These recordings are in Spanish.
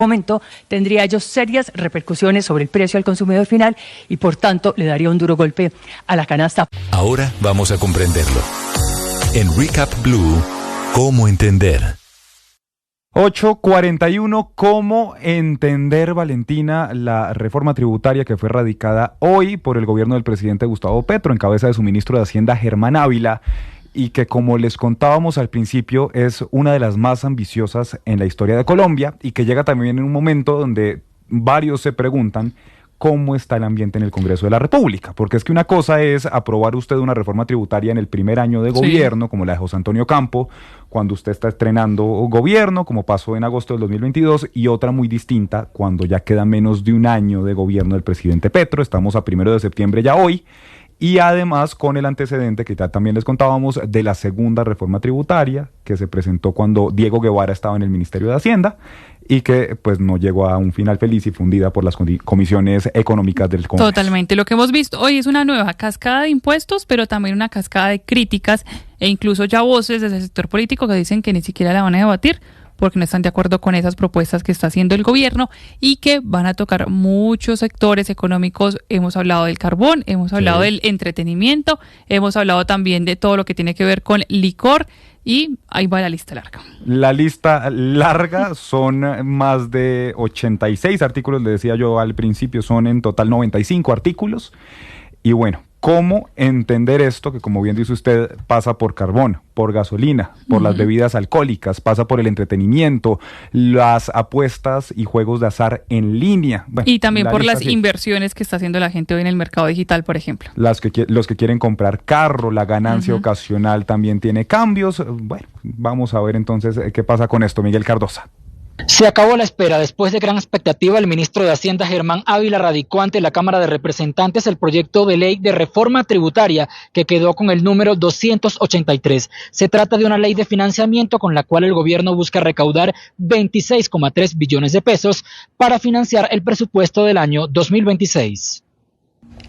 momento tendría ello serias repercusiones sobre el precio al consumidor final y por tanto le daría un duro golpe a la canasta. Ahora vamos a comprenderlo. En Recap Blue, ¿cómo entender? 8:41, ¿cómo entender, Valentina, la reforma tributaria que fue radicada hoy por el gobierno del presidente Gustavo Petro en cabeza de su ministro de Hacienda, Germán Ávila, y que, como les contábamos al principio, es una de las más ambiciosas en la historia de Colombia y que llega también en un momento donde varios se preguntan cómo está el ambiente en el Congreso de la República? Porque es que una cosa es aprobar usted una reforma tributaria en el primer año de gobierno, como la de José Antonio Campo, cuando usted está estrenando gobierno, como pasó en agosto del 2022, y otra muy distinta cuando ya queda menos de un año de gobierno del presidente Petro. Estamos a 1 de septiembre ya hoy. Y además con el antecedente que ya también les contábamos de la segunda reforma tributaria que se presentó cuando Diego Guevara estaba en el Ministerio de Hacienda y que pues no llegó a un final feliz y fundida por las comisiones económicas del Congreso. Totalmente. Lo que hemos visto hoy es una nueva cascada de impuestos, pero también una cascada de críticas e incluso ya voces desde el sector político que dicen que ni siquiera la van a debatir porque no están de acuerdo con esas propuestas que está haciendo el gobierno y que van a tocar muchos sectores económicos. Hemos hablado del carbón, hemos hablado del entretenimiento, hemos hablado también de todo lo que tiene que ver con licor y ahí va la lista larga. La lista larga, son más de 86 artículos, le decía yo al principio, son en total 95 artículos y bueno, ¿cómo entender esto que, como bien dice usted, pasa por carbón, por gasolina, por las bebidas alcohólicas, pasa por el entretenimiento, las apuestas y juegos de azar en línea? Bueno, y también por las inversiones que está haciendo la gente hoy en el mercado digital, por ejemplo. Los que quieren comprar carro, la ganancia ocasional también tiene cambios. Bueno, vamos a ver entonces qué pasa con esto, Miguel Cardosa. Se acabó la espera. Después de gran expectativa, el ministro de Hacienda, Germán Ávila, radicó ante la Cámara de Representantes el proyecto de ley de reforma tributaria que quedó con el número 283. Se trata de una ley de financiamiento con la cual el gobierno busca recaudar 26,3 billones de pesos para financiar el presupuesto del año 2026.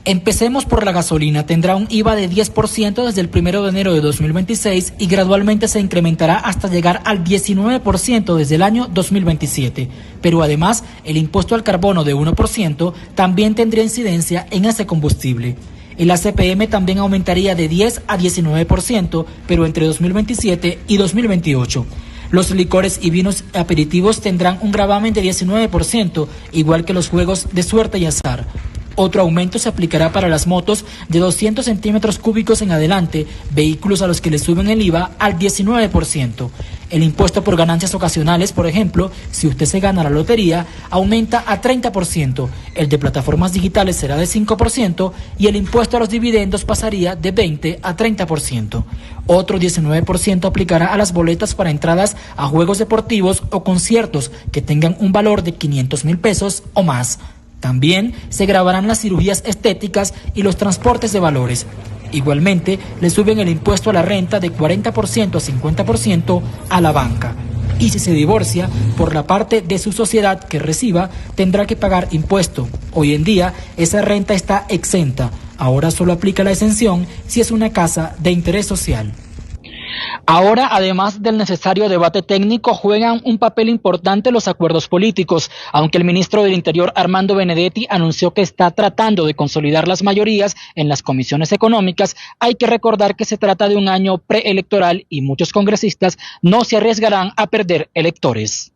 Empecemos por la gasolina. Tendrá un IVA de 10% desde el 1 de enero de 2026 y gradualmente se incrementará hasta llegar al 19% desde el año 2027. Pero además, el impuesto al carbono de 1% también tendría incidencia en ese combustible. El ACPM también aumentaría de 10 a 19%, pero entre 2027 y 2028. Los licores y vinos aperitivos tendrán un gravamen de 19%, igual que los juegos de suerte y azar. Otro aumento se aplicará para las motos de 200 centímetros cúbicos en adelante, vehículos a los que le suben el IVA al 19%. El impuesto por ganancias ocasionales, por ejemplo, si usted se gana la lotería, aumenta a 30%, el de plataformas digitales será de 5% y el impuesto a los dividendos pasaría de 20 a 30%. Otro 19% aplicará a las boletas para entradas a juegos deportivos o conciertos que tengan un valor de 500,000 pesos o más. También se gravarán las cirugías estéticas y los transportes de valores. Igualmente, le suben el impuesto a la renta de 40% a 50% a la banca. Y si se divorcia, por la parte de su sociedad que reciba, tendrá que pagar impuesto. Hoy en día, esa renta está exenta. Ahora solo aplica la exención si es una casa de interés social. Ahora, además del necesario debate técnico, juegan un papel importante los acuerdos políticos. Aunque el ministro del Interior, Armando Benedetti, anunció que está tratando de consolidar las mayorías en las comisiones económicas, hay que recordar que se trata de un año preelectoral y muchos congresistas no se arriesgarán a perder electores.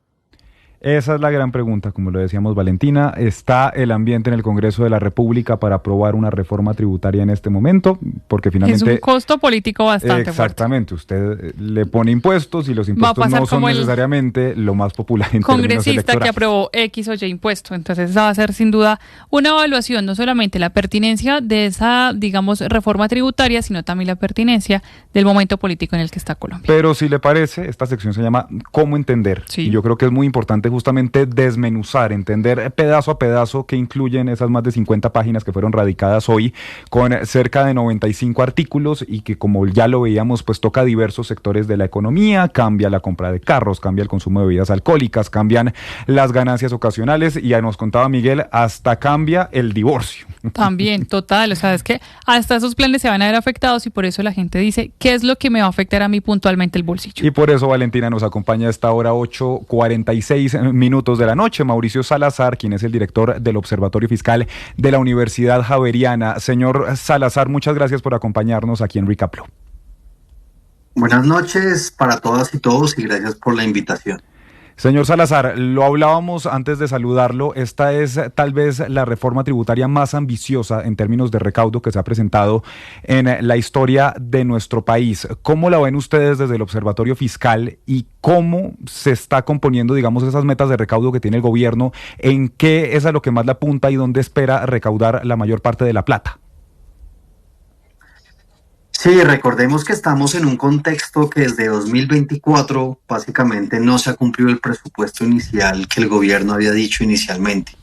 Esa es la gran pregunta, como lo decíamos, Valentina. ¿Está el ambiente en el Congreso de la República para aprobar una reforma tributaria en este momento? Porque finalmente... Es un costo político bastante exactamente, fuerte. Usted le pone impuestos y los impuestos no son necesariamente lo más popular en términos electorales. Congresista que aprobó X o Y impuesto. Entonces esa va a ser sin duda una evaluación, no solamente la pertinencia de esa, digamos, reforma tributaria, sino también la pertinencia del momento político en el que está Colombia. Pero si le parece, esta sección se llama ¿Cómo entender? Sí. Y yo creo que es muy importante justamente desmenuzar, entender pedazo a pedazo que incluyen esas más de 50 páginas que fueron radicadas hoy con cerca de 95 artículos y que, como ya lo veíamos, pues toca diversos sectores de la economía, cambia la compra de carros, cambia el consumo de bebidas alcohólicas, cambian las ganancias ocasionales y ya nos contaba Miguel, hasta cambia el divorcio. También, total, o sea, es que hasta esos planes se van a ver afectados y por eso la gente dice, ¿qué es lo que me va a afectar a mí puntualmente el bolsillo? Y por eso Valentina nos acompaña a esta hora 8:46 de la noche, Mauricio Salazar, quien es el director del Observatorio Fiscal de la Universidad Javeriana. Señor Salazar, muchas gracias por acompañarnos aquí en Recap Blue. Buenas noches para todas y todos y gracias por la invitación. Señor Salazar, lo hablábamos antes de saludarlo, esta es tal vez la reforma tributaria más ambiciosa en términos de recaudo que se ha presentado en la historia de nuestro país. ¿Cómo la ven ustedes desde el Observatorio Fiscal y cómo se está componiendo, digamos, esas metas de recaudo que tiene el gobierno? ¿En qué es a lo que más le apunta y dónde espera recaudar la mayor parte de la plata? Sí, recordemos que estamos en un contexto que desde 2024 básicamente no se ha cumplido el presupuesto inicial que el gobierno había dicho inicialmente.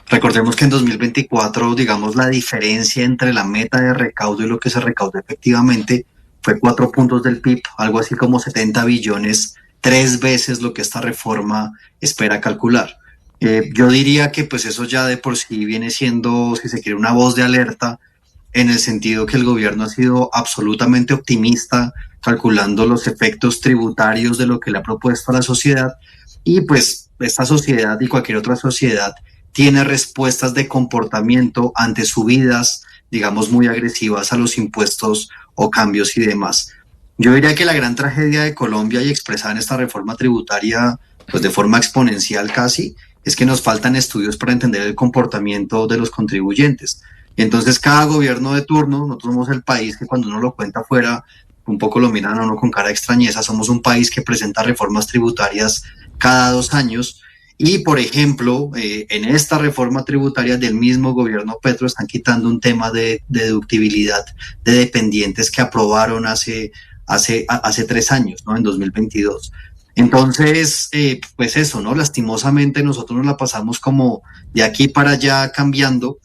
Recordemos que en 2024, digamos, la diferencia entre la meta de recaudo y lo que se recaudó efectivamente fue 4 puntos del PIB, algo así como 70 billones, 3 veces lo que esta reforma espera calcular. Yo diría que pues eso ya de por sí viene siendo, si se quiere, una voz de alerta, en el sentido que el gobierno ha sido absolutamente optimista calculando los efectos tributarios de lo que le ha propuesto a la sociedad, y pues esta sociedad y cualquier otra sociedad tiene respuestas de comportamiento ante subidas, digamos, muy agresivas a los impuestos o cambios y demás. Yo diría que la gran tragedia de Colombia, y expresada en esta reforma tributaria pues de forma exponencial casi, es que nos faltan estudios para entender el comportamiento de los contribuyentes. Entonces cada gobierno de turno, nosotros somos el país que cuando uno lo cuenta afuera, un poco lo miran a uno con cara de extrañeza, somos un país que presenta reformas tributarias cada 2 años y, por ejemplo, en esta reforma tributaria del mismo gobierno Petro están quitando un tema de deductibilidad de dependientes que aprobaron hace 3 años, ¿no? En 2022. Entonces, pues eso, ¿no? Lastimosamente nosotros nos la pasamos como de aquí para allá cambiando.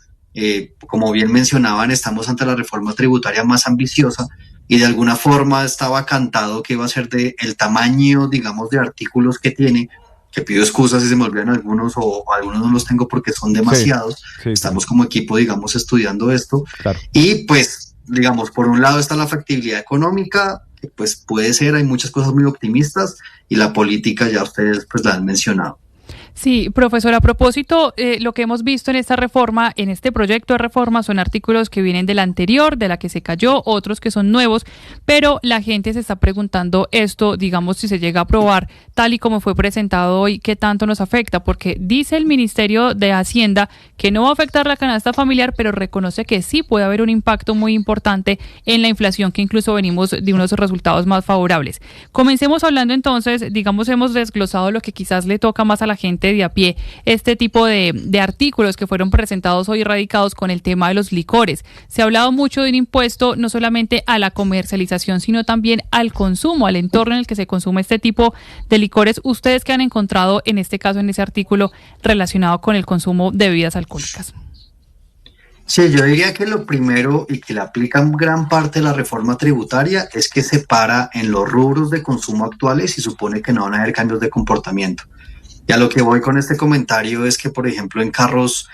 Como bien mencionaban, estamos ante la reforma tributaria más ambiciosa y de alguna forma estaba cantado que iba a ser de el tamaño, digamos, de artículos que tiene, que pido excusas si se me olvidan algunos o algunos no los tengo porque son demasiados. Sí. Estamos como equipo, digamos, estudiando esto. Claro. Y pues, digamos, por un lado está la factibilidad económica, que pues puede ser, hay muchas cosas muy optimistas, y la política ya ustedes pues la han mencionado. Sí, profesor, a propósito, lo que hemos visto en esta reforma, en este proyecto de reforma, son artículos que vienen de la anterior, de la que se cayó, otros que son nuevos, pero la gente se está preguntando esto, digamos, si se llega a aprobar tal y como fue presentado hoy, ¿qué tanto nos afecta? Porque dice el Ministerio de Hacienda que no va a afectar la canasta familiar, pero reconoce que sí puede haber un impacto muy importante en la inflación, que incluso venimos de unos resultados más favorables. Comencemos hablando entonces, digamos, hemos desglosado lo que quizás le toca más a la gente de a pie, este tipo de artículos que fueron presentados hoy radicados con el tema de los licores. Se ha hablado mucho de un impuesto no solamente a la comercialización, sino también al consumo, al entorno en el que se consume este tipo de licores. ¿Ustedes qué han encontrado en este caso, en ese artículo relacionado con el consumo de bebidas alcohólicas? Sí, yo diría que lo primero, y que le aplica gran parte de la reforma tributaria, es que separa en los rubros de consumo actuales y supone que no van a haber cambios de comportamiento. Y a lo que voy con este comentario es que, por ejemplo, en carros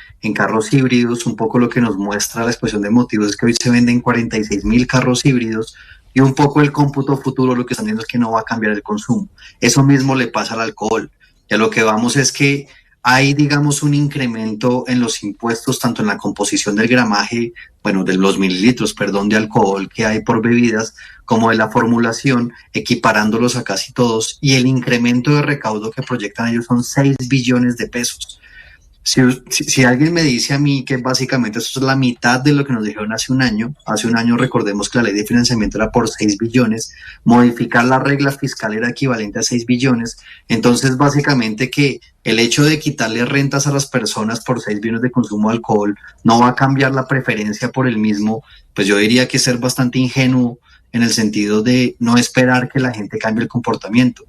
híbridos, un poco lo que nos muestra la exposición de motivos es que hoy se venden 46,000 carros híbridos, y un poco el cómputo futuro lo que están viendo es que no va a cambiar el consumo. Eso mismo le pasa al alcohol. Y a lo que vamos es que hay, digamos, un incremento en los impuestos, tanto en la composición del gramaje, bueno, de los mililitros, perdón, de alcohol que hay por bebidas, como de la formulación, equiparándolos a casi todos, y el incremento de recaudo que proyectan ellos son 6 billones de pesos. Si alguien me dice a mí que básicamente esto es la mitad de lo que nos dijeron hace un año recordemos que la ley de financiamiento era por 6 billones, modificar la regla fiscal era equivalente a 6 billones, entonces básicamente que el hecho de quitarle rentas a las personas por 6 billones de consumo de alcohol no va a cambiar la preferencia por el mismo, pues yo diría que es ser bastante ingenuo en el sentido de no esperar que la gente cambie el comportamiento.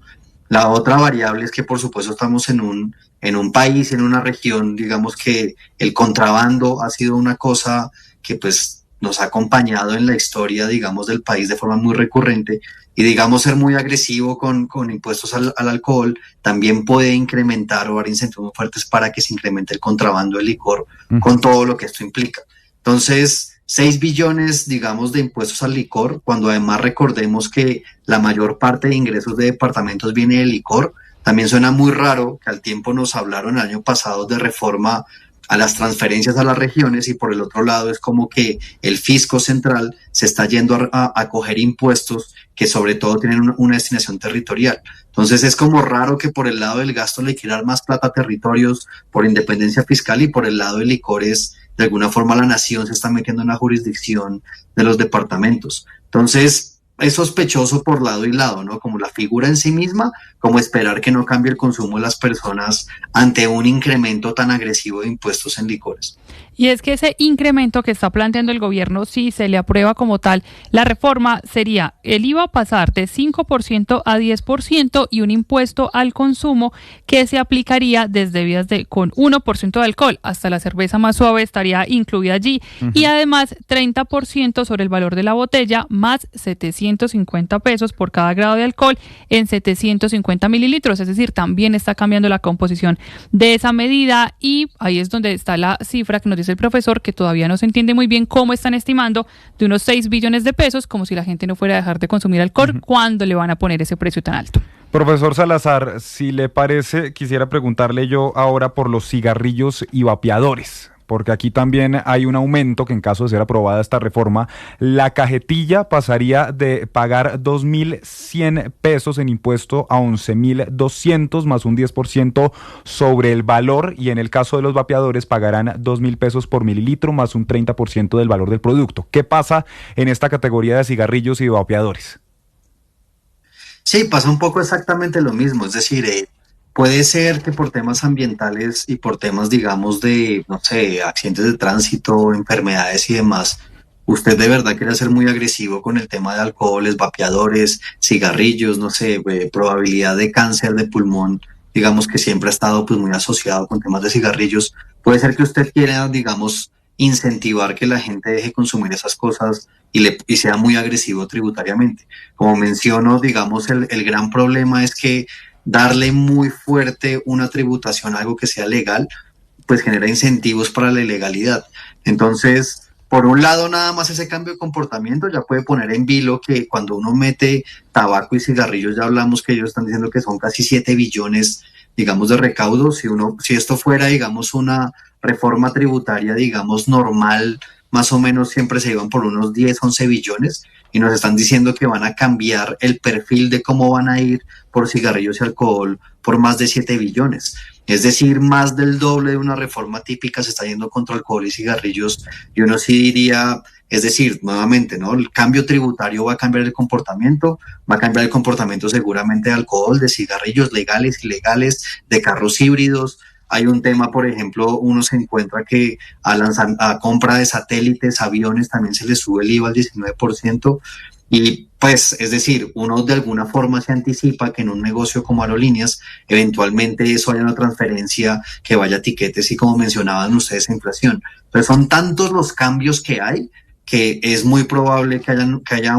La otra variable es que, por supuesto, estamos en un país, en una región, digamos que el contrabando ha sido una cosa que pues nos ha acompañado en la historia, digamos, del país de forma muy recurrente, y digamos ser muy agresivo con impuestos al alcohol también puede incrementar o dar incentivos fuertes para que se incremente el contrabando del licor con todo lo que esto implica. Entonces, 6 billones, digamos, de impuestos al licor, cuando además recordemos que la mayor parte de ingresos de departamentos viene del licor. También suena muy raro que al tiempo nos hablaron el año pasado de reforma a las transferencias a las regiones y por el otro lado es como que el fisco central se está yendo a coger impuestos que sobre todo tienen una destinación territorial. Entonces es como raro que por el lado del gasto le quiera dar más plata a territorios por independencia fiscal y por el lado de licores de alguna forma la nación se está metiendo en la jurisdicción de los departamentos. Entonces es sospechoso por lado y lado, ¿no? Como la figura en sí misma, como esperar que no cambie el consumo de las personas ante un incremento tan agresivo de impuestos en licores. Y es que ese incremento que está planteando el gobierno, si se le aprueba como tal la reforma, sería el IVA pasar de 5% a 10% y un impuesto al consumo que se aplicaría desde bebidas con 1% de alcohol. Hasta la cerveza más suave estaría incluida allí. Y además 30% sobre el valor de la botella más 750 pesos por cada grado de alcohol en 750 mililitros. Es decir, también está cambiando la composición de esa medida y ahí es donde está la cifra que nos dice el profesor, que todavía no se entiende muy bien cómo están estimando de unos 6 billones de pesos, como si la gente no fuera a dejar de consumir alcohol, ¿cuándo le van a poner ese precio tan alto? Profesor Salazar, si le parece, quisiera preguntarle yo ahora por los cigarrillos y vapeadores, porque aquí también hay un aumento que en caso de ser aprobada esta reforma, la cajetilla pasaría de pagar 2.100 pesos en impuesto a 11.200 más un 10% sobre el valor y en el caso de los vapeadores pagarán 2.000 pesos por mililitro más un 30% del valor del producto. ¿Qué pasa en esta categoría de cigarrillos y vapeadores? Sí, pasa un poco exactamente lo mismo, es decir, puede ser que por temas ambientales y por temas, digamos, de, no sé, accidentes de tránsito, enfermedades y demás, usted de verdad quiere ser muy agresivo con el tema de alcoholes, vapeadores, cigarrillos, no sé, probabilidad de cáncer de pulmón, digamos que siempre ha estado pues muy asociado con temas de cigarrillos. Puede ser que usted quiera, digamos, incentivar que la gente deje consumir esas cosas y sea muy agresivo tributariamente. Como menciono, digamos, el gran problema es que darle muy fuerte una tributación a algo que sea legal, pues genera incentivos para la ilegalidad. Entonces, por un lado, nada más ese cambio de comportamiento ya puede poner en vilo que cuando uno mete tabaco y cigarrillos, ya hablamos que ellos están diciendo que son casi 7 billones, digamos, de recaudo. Si esto fuera, digamos, una reforma tributaria, digamos, normal, más o menos siempre se iban por unos 10, 11 billones y nos están diciendo que van a cambiar el perfil de cómo van a ir por cigarrillos y alcohol por más de 7 billones. Es decir, más del doble de una reforma típica se está yendo contra alcohol y cigarrillos. Y uno sí diría, es decir, nuevamente, ¿no? El cambio tributario va a cambiar el comportamiento, va a cambiar el comportamiento seguramente de alcohol, de cigarrillos legales, ilegales, de carros híbridos. Hay un tema, por ejemplo, uno se encuentra que a compra de satélites, aviones, también se les sube el IVA al 19%. Y pues, es decir, uno de alguna forma se anticipa que en un negocio como aerolíneas, eventualmente eso haya una transferencia que vaya a tiquetes y como mencionaban ustedes, inflación. Entonces son tantos los cambios que hay que es muy probable que haya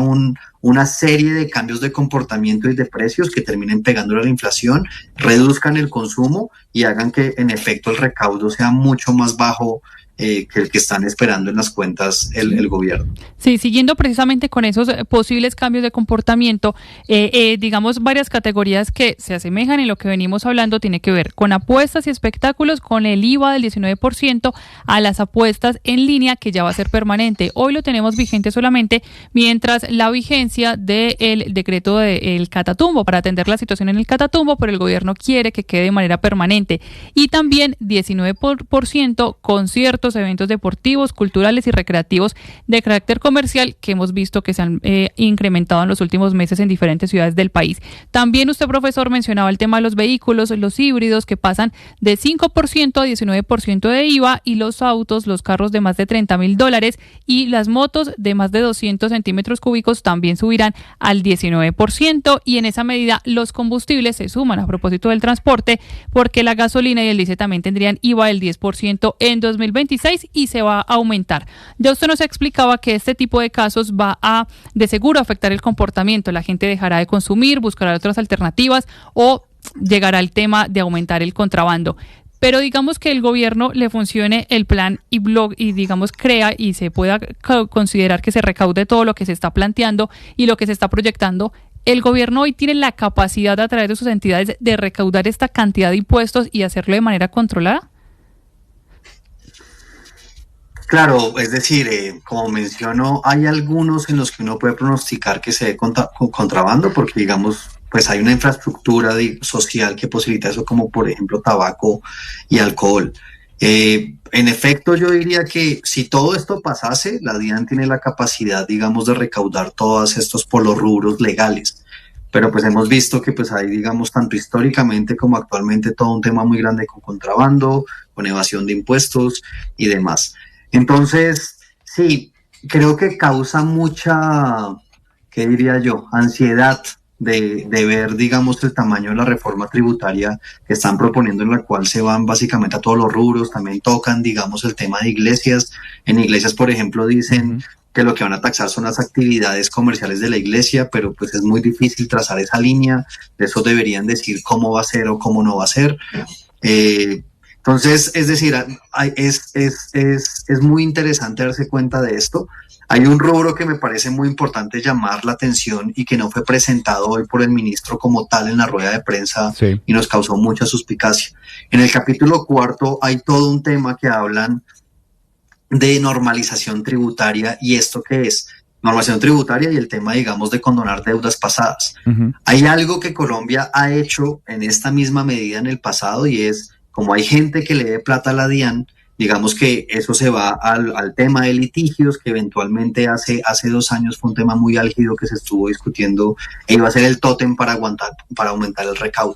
una serie de cambios de comportamiento y de precios que terminen pegándole a la inflación, reduzcan el consumo y hagan que en efecto el recaudo sea mucho más bajo que el que están esperando en las cuentas el gobierno. Sí, siguiendo precisamente con esos posibles cambios de comportamiento, digamos varias categorías que se asemejan en lo que venimos hablando, tiene que ver con apuestas y espectáculos, con el IVA del 19% a las apuestas en línea que ya va a ser permanente. Hoy lo tenemos vigente solamente mientras la vigencia del decreto del Catatumbo para atender la situación en el Catatumbo, pero el gobierno quiere que quede de manera permanente. Y también 19% conciertos, eventos deportivos, culturales y recreativos de carácter comercial que hemos visto que se han incrementado en los últimos meses en diferentes ciudades del país. También usted, profesor, mencionaba el tema de los vehículos, los híbridos que pasan de 5% a 19% de IVA y los autos, los carros de más de $30,000 y las motos de más de 200 centímetros cúbicos también subirán al 19% y en esa medida los combustibles se suman a propósito del transporte porque la gasolina y el diésel también tendrían IVA del 10% en 2026 y se va a aumentar. Ya usted nos explicaba que este tipo de casos va a de seguro afectar el comportamiento. La gente dejará de consumir, buscará otras alternativas o llegará el tema de aumentar el contrabando. pero digamos que el gobierno le funcione el plan y digamos crea y se pueda considerar que se recaude todo lo que se está planteando y lo que se está proyectando. ¿El gobierno hoy tiene la capacidad a través de sus entidades de recaudar esta cantidad de impuestos y hacerlo de manera controlada? Claro, es decir, como menciono, hay algunos en los que uno puede pronosticar que se dé contrabando, porque digamos, pues hay una infraestructura social que posibilita eso, como por ejemplo tabaco y alcohol. En efecto, yo diría que si todo esto pasase, la DIAN tiene la capacidad, digamos, de recaudar todos estos por los rubros legales. Pero pues hemos visto que pues hay, digamos, tanto históricamente como actualmente todo un tema muy grande con contrabando, con evasión de impuestos y demás. Entonces, sí, creo que causa mucha, ¿qué diría yo?, ansiedad de ver, digamos, el tamaño de la reforma tributaria que están proponiendo, en la cual se van básicamente a todos los rubros, también tocan, digamos, el tema de iglesias. En iglesias, por ejemplo, dicen que lo que van a taxar son las actividades comerciales de la iglesia, pero pues es muy difícil trazar esa línea. De eso deberían decir cómo va a ser o cómo no va a ser. Entonces, es decir, es muy interesante darse cuenta de esto. Hay un rubro que me parece muy importante llamar la atención y que no fue presentado hoy por el ministro como tal en la rueda de prensa, sí, y nos causó mucha suspicacia. En el capítulo 4 hay todo un tema que hablan de normalización tributaria. ¿Y esto qué es? Normalización tributaria y el tema, digamos, de condonar deudas pasadas. Hay algo que Colombia ha hecho en esta misma medida en el pasado, y es, como hay gente que le dé plata a la DIAN, digamos que eso se va al tema de litigios, que eventualmente hace 2 años fue un tema muy álgido que se estuvo discutiendo e iba a ser el tótem para aumentar el recaudo.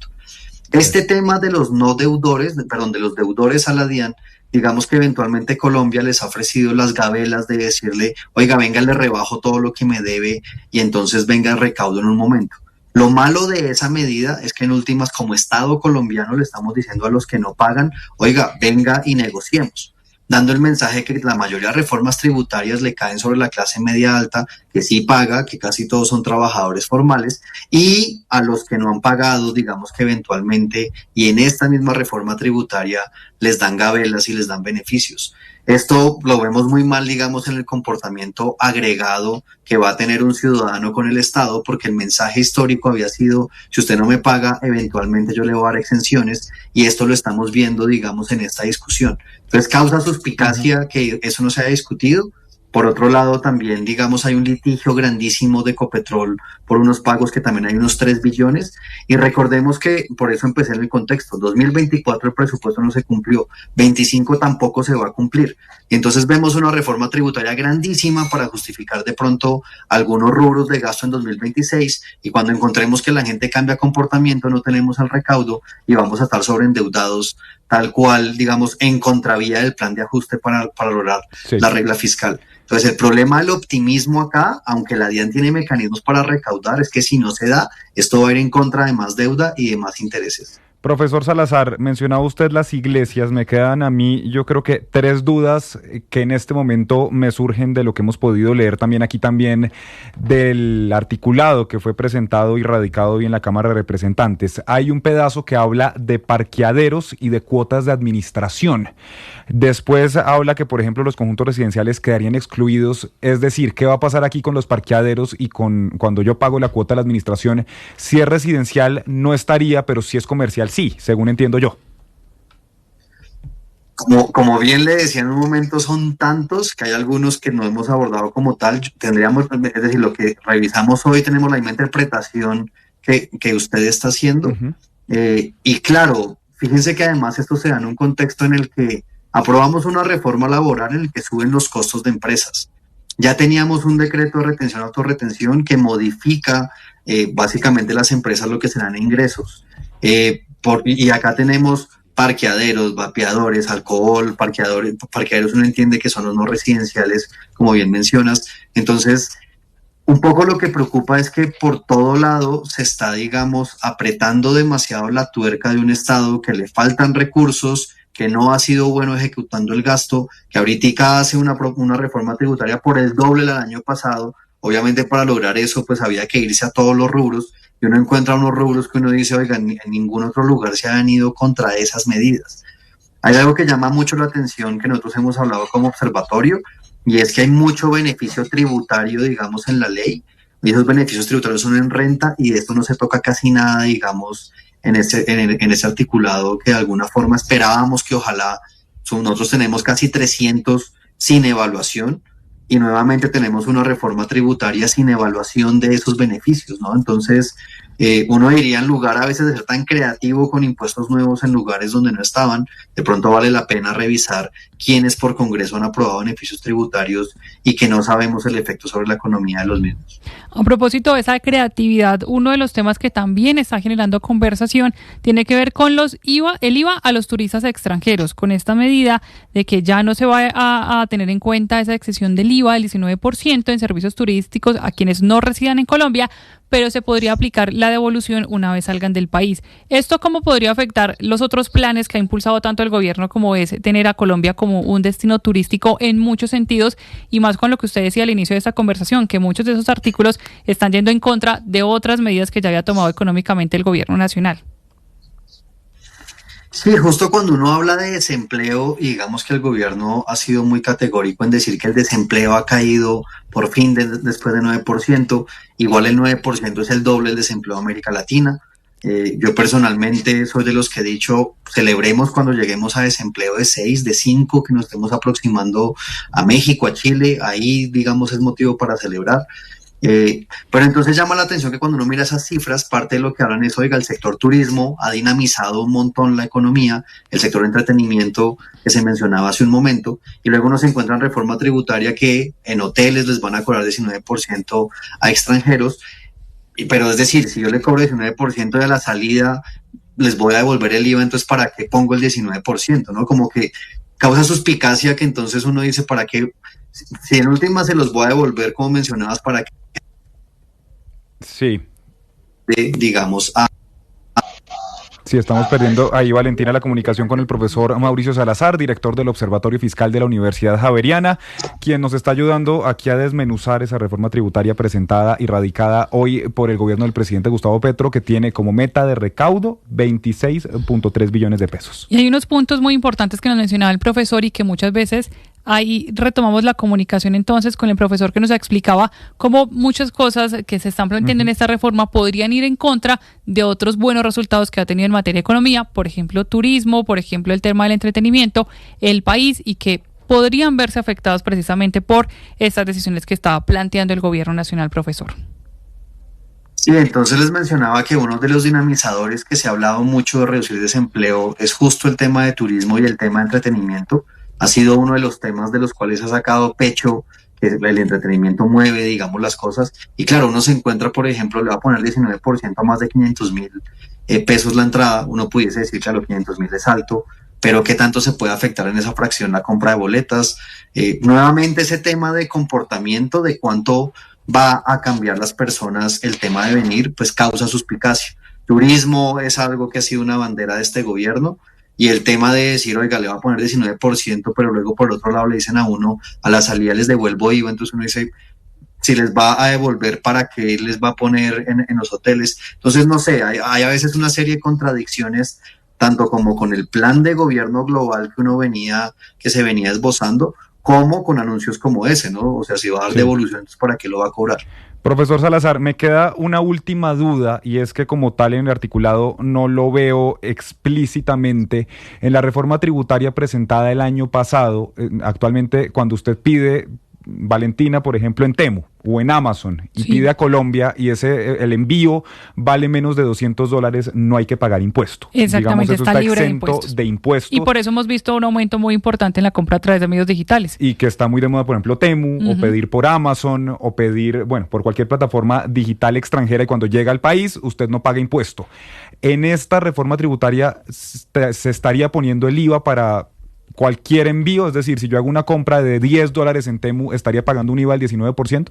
Este tema de los de los deudores a la DIAN, digamos que eventualmente Colombia les ha ofrecido las gabelas de decirle, oiga, venga, le rebajo todo lo que me debe y entonces venga el recaudo en un momento. Lo malo de esa medida es que en últimas, como Estado colombiano, le estamos diciendo a los que no pagan, oiga, venga y negociemos, dando el mensaje que la mayoría de reformas tributarias le caen sobre la clase media alta, que sí paga, que casi todos son trabajadores formales, y a los que no han pagado, digamos que eventualmente, y en esta misma reforma tributaria, les dan gabelas y les dan beneficios. Esto lo vemos muy mal, digamos, en el comportamiento agregado que va a tener un ciudadano con el Estado, porque el mensaje histórico había sido, si usted no me paga, eventualmente yo le voy a dar exenciones, y esto lo estamos viendo, digamos, en esta discusión. Entonces causa suspicacia que eso no se haya discutido. Por otro lado, también, digamos, hay un litigio grandísimo de Ecopetrol por unos pagos que también hay unos 3 billones. Y recordemos que, por eso empecé en el contexto, 2024 el presupuesto no se cumplió, 25 tampoco se va a cumplir. Y entonces vemos una reforma tributaria grandísima para justificar de pronto algunos rubros de gasto en 2026. Y cuando encontremos que la gente cambia comportamiento, no tenemos el recaudo y vamos a estar sobreendeudados, tal cual, digamos, en contravía del plan de ajuste para lograr la regla fiscal. Entonces, el problema del optimismo acá, aunque la DIAN tiene mecanismos para recaudar, es que si no se da, esto va a ir en contra de más deuda y de más intereses. Profesor Salazar, mencionaba usted las iglesias, me quedan a mí, yo creo que 3 dudas que en este momento me surgen de lo que hemos podido leer también aquí también del articulado que fue presentado y radicado hoy en la Cámara de Representantes. Hay un pedazo que habla de parqueaderos y de cuotas de administración. Después habla que, por ejemplo, los conjuntos residenciales quedarían excluidos, es decir, ¿qué va a pasar aquí con los parqueaderos y cuando yo pago la cuota de la administración? Si es residencial no estaría, pero si es comercial sí, según entiendo yo. Como bien le decía en un momento, son tantos que hay algunos que no hemos abordado como tal. Tendríamos, es decir, lo que revisamos hoy, tenemos la misma interpretación que usted está haciendo. Y claro, fíjense que además esto se da en un contexto en el que aprobamos una reforma laboral en el que suben los costos de empresas. Ya teníamos un decreto de retención y autorretención que modifica básicamente las empresas lo que serán ingresos. Y acá tenemos parqueaderos, vapeadores, alcohol, parqueaderos uno entiende que son los no residenciales, como bien mencionas. Entonces, un poco lo que preocupa es que por todo lado se está, digamos, apretando demasiado la tuerca de un Estado que le faltan recursos, que no ha sido bueno ejecutando el gasto, que ahorita hace una reforma tributaria por el doble del año pasado. Obviamente para lograr eso pues había que irse a todos los rubros, y uno encuentra unos rubros que uno dice, oiga, en ningún otro lugar se han ido contra esas medidas. Hay algo que llama mucho la atención que nosotros hemos hablado como observatorio, y es que hay mucho beneficio tributario, digamos, en la ley, y esos beneficios tributarios son en renta, y de esto no se toca casi nada, digamos, en ese articulado que de alguna forma esperábamos que ojalá, nosotros tenemos casi 300 sin evaluación, y nuevamente tenemos una reforma tributaria sin evaluación de esos beneficios, ¿no? Entonces, uno diría, en lugar a veces de ser tan creativo con impuestos nuevos en lugares donde no estaban, de pronto vale la pena revisar quiénes por Congreso han aprobado beneficios tributarios y que no sabemos el efecto sobre la economía de los mismos. A propósito de esa creatividad, uno de los temas que también está generando conversación tiene que ver con el IVA a los turistas extranjeros, con esta medida de que ya no se va a tener en cuenta esa excesión del IVA del 19% en servicios turísticos a quienes no residan en Colombia, pero se podría aplicar la devolución una vez salgan del país. ¿Esto cómo podría afectar los otros planes que ha impulsado tanto el gobierno, como es tener a Colombia como un destino turístico en muchos sentidos, y más con lo que usted decía al inicio de esta conversación, que muchos de esos artículos están yendo en contra de otras medidas que ya había tomado económicamente el gobierno nacional? Sí, justo cuando uno habla de desempleo, y digamos que el gobierno ha sido muy categórico en decir que el desempleo ha caído por fin después de 9%, igual el 9% es el doble del desempleo de América Latina. Yo personalmente soy de los que he dicho, celebremos cuando lleguemos a desempleo de 6, de 5, que nos estemos aproximando a México, a Chile, ahí digamos es motivo para celebrar. Pero entonces llama la atención que cuando uno mira esas cifras, parte de lo que hablan es, oiga, el sector turismo ha dinamizado un montón la economía, el sector de entretenimiento que se mencionaba hace un momento, y luego uno se encuentra en reforma tributaria que en hoteles les van a cobrar 19% a extranjeros, pero es decir, si yo le cobro 19% de la salida, les voy a devolver el IVA, entonces ¿para qué pongo el 19%? ¿No? Como que causa suspicacia, que entonces uno dice, ¿para qué? Si en última se los voy a devolver, como mencionabas, ¿para qué? Sí. Digamos, Sí, estamos perdiendo ahí, Valentina, la comunicación con el profesor Mauricio Salazar, director del Observatorio Fiscal de la Universidad Javeriana, quien nos está ayudando aquí a desmenuzar esa reforma tributaria presentada y radicada hoy por el gobierno del presidente Gustavo Petro, que tiene como meta de recaudo 26.3 billones de pesos. Y hay unos puntos muy importantes que nos mencionaba el profesor y que muchas veces ahí retomamos la comunicación entonces con el profesor, que nos explicaba cómo muchas cosas que se están planteando en esta reforma podrían ir en contra de otros buenos resultados que ha tenido en materia de economía, por ejemplo turismo, por ejemplo el tema del entretenimiento, el país, y que podrían verse afectados precisamente por estas decisiones que estaba planteando el gobierno nacional, profesor. Sí, entonces les mencionaba que uno de los dinamizadores que se ha hablado mucho de reducir desempleo es justo el tema de turismo y el tema de entretenimiento. Ha sido uno de los temas de los cuales ha sacado pecho, que el entretenimiento mueve, digamos, las cosas. Y claro, uno se encuentra, por ejemplo, le va a poner 19% a más de 500.000 pesos la entrada. Uno pudiese decir, claro, 500.000 es alto, pero ¿qué tanto se puede afectar en esa fracción la compra de boletas? Nuevamente ese tema de comportamiento, de cuánto va a cambiar las personas el tema de venir, pues causa suspicacia. Turismo es algo que ha sido una bandera de este gobierno, y el tema de decir, oiga, le va a poner 19%, pero luego por otro lado le dicen a uno, a la salida les devuelvo IVA, entonces uno dice, si les va a devolver, ¿para qué les va a poner en los hoteles? Entonces, no sé, hay a veces una serie de contradicciones, tanto como con el plan de gobierno global que se venía esbozando, como con anuncios como ese, ¿no? O sea, si va a dar devoluciones, ¿para qué lo va a cobrar? Profesor Salazar, me queda una última duda, y es que como tal en el articulado no lo veo explícitamente. En la reforma tributaria presentada el año pasado, actualmente cuando usted pide, Valentina, por ejemplo, en Temu o en Amazon, y pide a Colombia, y el envío vale menos de $200, no hay que pagar impuesto. Exactamente, Digamos, eso está libre exento de impuestos. Y por eso hemos visto un aumento muy importante en la compra a través de medios digitales. Y que está muy de moda, por ejemplo, Temu, o pedir por Amazon, o pedir, bueno, por cualquier plataforma digital extranjera, y cuando llega al país, usted no paga impuesto. En esta reforma tributaria se estaría poniendo el IVA para cualquier envío, es decir, si yo hago una compra de $10 en Temu, ¿estaría pagando un IVA del 19%?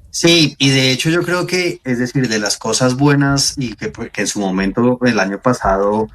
Sí, y de hecho yo creo que, es decir, de las cosas buenas, y que en su momento, el año pasado,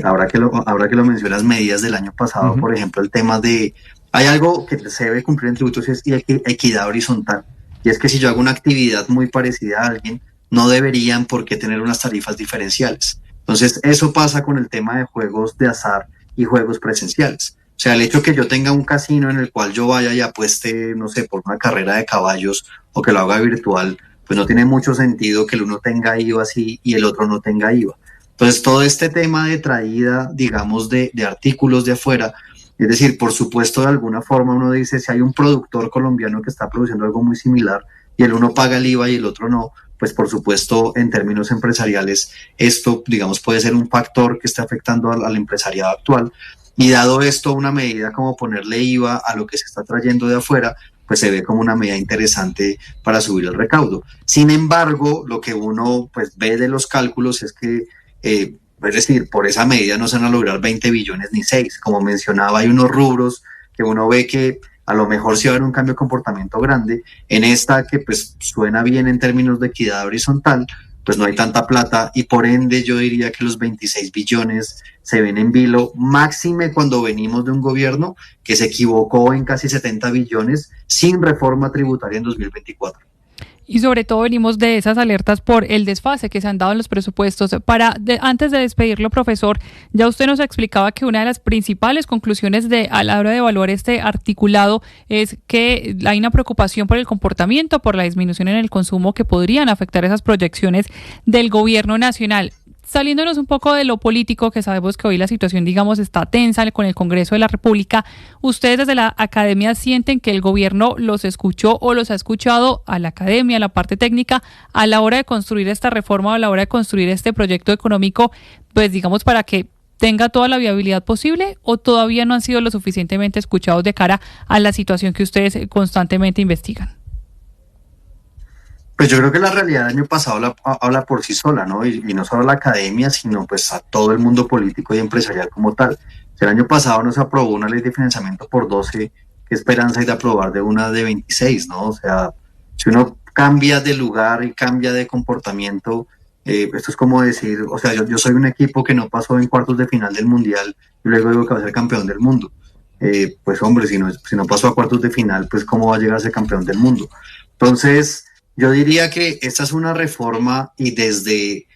ahora que lo mencionas, medidas del año pasado, por ejemplo, el tema de, hay algo que se debe cumplir en tributos, y es equidad horizontal, y es que si yo hago una actividad muy parecida a alguien, no deberían por qué tener unas tarifas diferenciales. Entonces, eso pasa con el tema de juegos de azar y juegos presenciales. O sea, el hecho que yo tenga un casino en el cual yo vaya y apueste, no sé, por una carrera de caballos o que lo haga virtual, pues no tiene mucho sentido que el uno tenga IVA así y el otro no tenga IVA. Entonces, todo este tema de traída, digamos, de artículos de afuera, es decir, por supuesto, de alguna forma uno dice, si hay un productor colombiano que está produciendo algo muy similar y el uno paga el IVA y el otro no, pues por supuesto, en términos empresariales, esto, digamos, puede ser un factor que está afectando al empresariado actual. Y dado esto, una medida como ponerle IVA a lo que se está trayendo de afuera, pues se ve como una medida interesante para subir el recaudo. Sin embargo, lo que uno pues ve de los cálculos es que, es decir, por esa medida no se van a lograr 20 billones ni 6. Como mencionaba, hay unos rubros que uno ve que a lo mejor sí va a haber un cambio de comportamiento grande. En esta que pues suena bien en términos de equidad horizontal, pues no hay tanta plata y por ende yo diría que los 26 billones se ven en vilo, máxime cuando venimos de un gobierno que se equivocó en casi 70 billones sin reforma tributaria en 2024. Y sobre todo venimos de esas alertas por el desfase que se han dado en los presupuestos. Antes de despedirlo, profesor, ya usted nos explicaba que una de las principales conclusiones a la hora de evaluar este articulado es que hay una preocupación por el comportamiento, por la disminución en el consumo que podrían afectar esas proyecciones del gobierno nacional. Saliéndonos un poco de lo político, que sabemos que hoy la situación, digamos, está tensa con el Congreso de la República, ¿ustedes desde la academia sienten que el gobierno los escuchó o los ha escuchado a la academia, a la parte técnica, a la hora de construir esta reforma o a la hora de construir este proyecto económico, pues digamos, para que tenga toda la viabilidad posible, o todavía no han sido lo suficientemente escuchados de cara a la situación que ustedes constantemente investigan? Pues yo creo que la realidad del año pasado habla por sí sola, ¿no? Y no solo a la academia, sino pues a todo el mundo político y empresarial como tal. El año pasado no se aprobó una ley de financiamiento por 12, ¿qué esperanza hay de aprobar de una de 26, ¿no? O sea, si uno cambia de lugar y cambia de comportamiento, esto es como decir, o sea, yo soy un equipo que no pasó en cuartos de final del Mundial y luego digo que va a ser campeón del mundo. Pues hombre, si no pasó a cuartos de final, pues ¿cómo va a llegar a ser campeón del mundo? Entonces, yo diría que esta es una reforma y desde,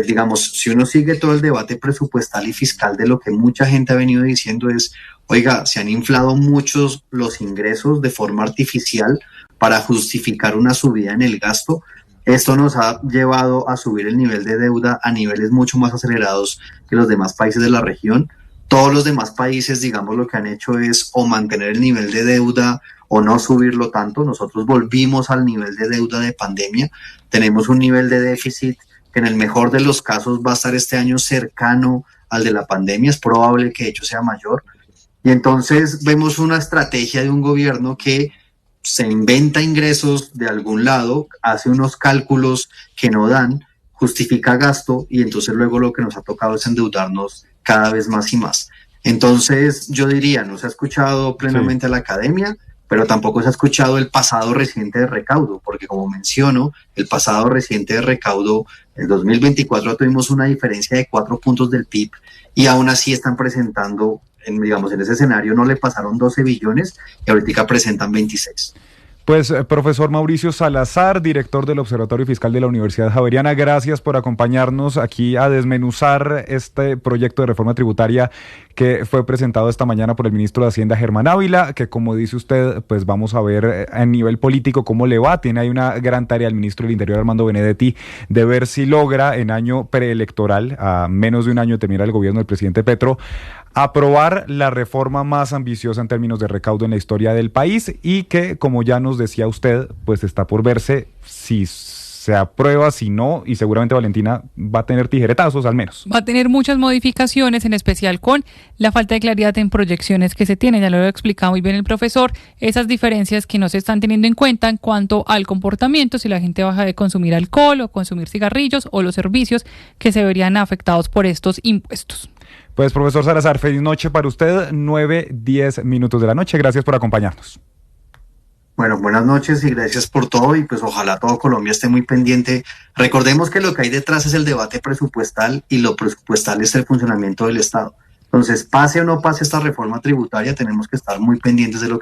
digamos, si uno sigue todo el debate presupuestal y fiscal de lo que mucha gente ha venido diciendo es, oiga, se han inflado muchos los ingresos de forma artificial para justificar una subida en el gasto. Esto nos ha llevado a subir el nivel de deuda a niveles mucho más acelerados que los demás países de la región. Todos los demás países, digamos, lo que han hecho es o mantener el nivel de deuda o no subirlo tanto. Nosotros volvimos al nivel de deuda de pandemia. Tenemos un nivel de déficit que en el mejor de los casos va a estar este año cercano al de la pandemia. Es probable que de hecho sea mayor. Y entonces vemos una estrategia de un gobierno que se inventa ingresos de algún lado, hace unos cálculos que no dan, justifica gasto y entonces luego lo que nos ha tocado es endeudarnos cada vez más y más. Entonces yo diría, no se ha escuchado plenamente a la academia, pero tampoco se ha escuchado el pasado reciente de recaudo, porque como menciono, el pasado reciente de recaudo, en 2024 tuvimos una diferencia de 4 puntos del PIB y aún así están presentando, digamos, en ese escenario no le pasaron 12 billones y ahorita presentan 26. Pues, profesor Mauricio Salazar, director del Observatorio Fiscal de la Universidad Javeriana, gracias por acompañarnos aquí a desmenuzar este proyecto de reforma tributaria que fue presentado esta mañana por el ministro de Hacienda, Germán Ávila, que como dice usted, pues vamos a ver a nivel político cómo le va. Tiene ahí una gran tarea el ministro del Interior, Armando Benedetti, de ver si logra en año preelectoral, a menos de un año de terminar el gobierno del presidente Petro, aprobar la reforma más ambiciosa en términos de recaudo en la historia del país y que, como ya nos decía usted, pues está por verse si se aprueba, si no, y seguramente Valentina va a tener tijeretazos al menos. Va a tener muchas modificaciones, en especial con la falta de claridad en proyecciones que se tienen. Ya lo ha explicado muy bien el profesor, esas diferencias que no se están teniendo en cuenta en cuanto al comportamiento, si la gente baja de consumir alcohol o consumir cigarrillos o los servicios que se verían afectados por estos impuestos. Pues, profesor Salazar, feliz noche para usted, 9:10 minutos de la noche. Gracias por acompañarnos. Bueno, buenas noches y gracias por todo y pues ojalá todo Colombia esté muy pendiente. Recordemos que lo que hay detrás es el debate presupuestal y lo presupuestal es el funcionamiento del Estado. Entonces, pase o no pase esta reforma tributaria, tenemos que estar muy pendientes de lo que